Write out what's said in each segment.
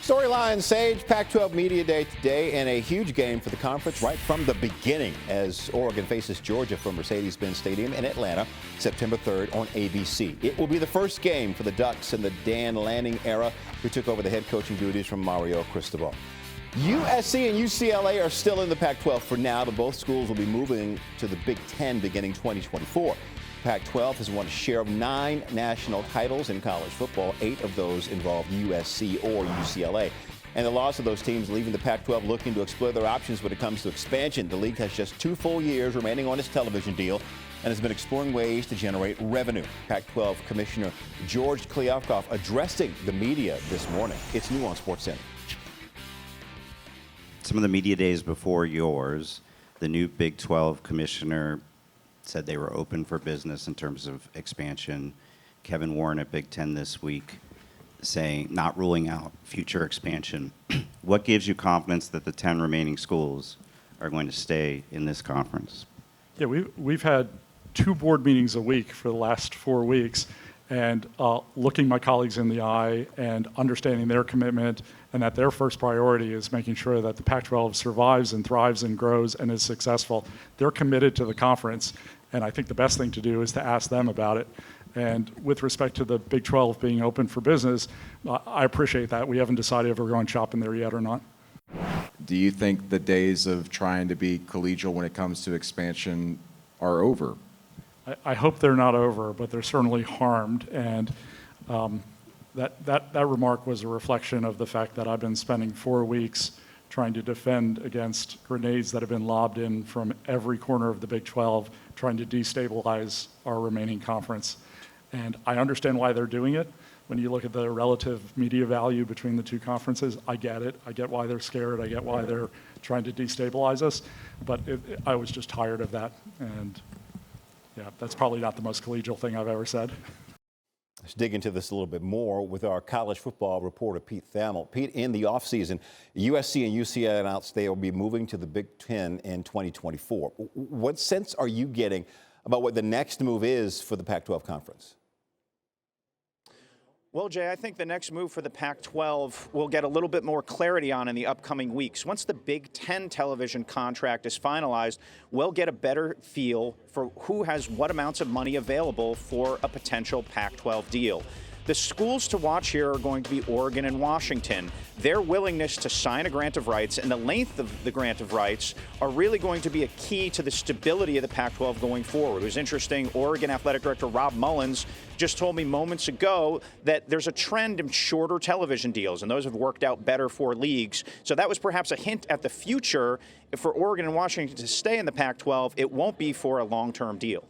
Storyline, Sage, Pac-12 Media Day today, and a huge game for the conference right from the beginning as Oregon faces Georgia from Mercedes-Benz Stadium in Atlanta, September 3rd on ABC. It will be the first game for the Ducks in the Dan Lanning era, who took over the head coaching duties from Mario Cristobal. USC and UCLA are still in the Pac-12 for now, but both schools will be moving to the Big Ten beginning 2024. Pac-12 has won a share of 9 national titles in college football. 8 of those involve USC or UCLA. And the loss of those teams leaving the Pac-12 looking to explore their options when it comes to expansion. The league has just 2 full years remaining on its television deal and has been exploring ways to generate revenue. Pac-12 Commissioner George Kliavkoff addressing the media this morning. It's new on SportsCenter. Some of the media days before yours, the new Big 12 commissioner said they were open for business in terms of expansion. Kevin Warren at Big Ten this week saying, not ruling out future expansion. What gives you confidence that the 10 remaining schools are going to stay in this conference? Yeah, we've had 2 board meetings a week for the last 4 weeks, and looking my colleagues in the eye and understanding their commitment and that their first priority is making sure that the Pac-12 survives and thrives and grows and is successful. They're committed to the conference, and I think the best thing to do is to ask them about it. And with respect to the Big 12 being open for business, I appreciate that. We haven't decided if we're going shopping there yet or not. Do you think the days of trying to be collegial when it comes to expansion are over? I hope they're not over, but they're certainly harmed. And that remark was a reflection of the fact that I've been spending 4 weeks trying to defend against grenades that have been lobbed in from every corner of the Big 12, trying to destabilize our remaining conference. And I understand why they're doing it. When you look at the relative media value between the 2 conferences, I get it. I get why they're scared. I get why they're trying to destabilize us. But I was just tired of that. And yeah, that's probably not the most collegial thing I've ever said. Let's dig into this a little bit more with our college football reporter, Pete Thamel. Pete, in the offseason, USC and UCLA announced they will be moving to the Big Ten in 2024. What sense are you getting about what the next move is for the Pac-12 conference? Well, Jay, I think the next move for the Pac-12 we'll get a little bit more clarity on in the upcoming weeks. Once the Big Ten television contract is finalized, we'll get a better feel for who has what amounts of money available for a potential Pac-12 deal. The schools to watch here are going to be Oregon and Washington. Their willingness to sign a grant of rights and the length of the grant of rights are really going to be a key to the stability of the Pac-12 going forward. It was interesting, Oregon Athletic Director Rob Mullins just told me moments ago that there's a trend in shorter television deals, and those have worked out better for leagues. So that was perhaps a hint at the future. For Oregon and Washington to stay in the Pac-12, it won't be for a long-term deal.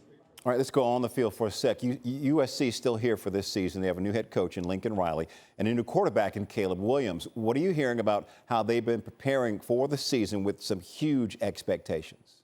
All right, let's go on the field for a sec. USC is still here for this season. They have a new head coach in Lincoln Riley and a new quarterback in Caleb Williams. What are you hearing about how they've been preparing for the season with some huge expectations?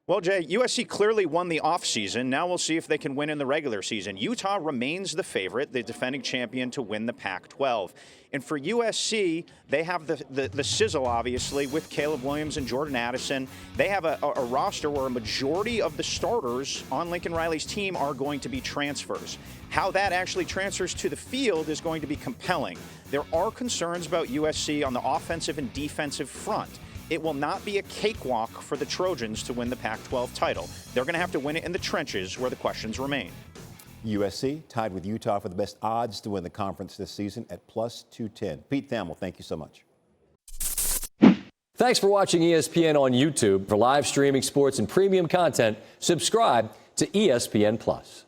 Well, Jay, USC clearly won the offseason. Now we'll see if they can win in the regular season. Utah remains the favorite, the defending champion, to win the Pac-12. And for USC, they have the sizzle, obviously, with Caleb Williams and Jordan Addison. They have a roster where a majority of the starters on Lincoln Riley's team are going to be transfers. How that actually transfers to the field is going to be compelling. There are concerns about USC on the offensive and defensive front. It will not be a cakewalk for the Trojans to win the Pac-12 title. They're going to have to win it in the trenches where the questions remain. USC tied with Utah for the best odds to win the conference this season at plus 210. Pete Thamel, thank you so much. Thanks for watching ESPN on YouTube. For live streaming sports and premium content, subscribe to ESPN+.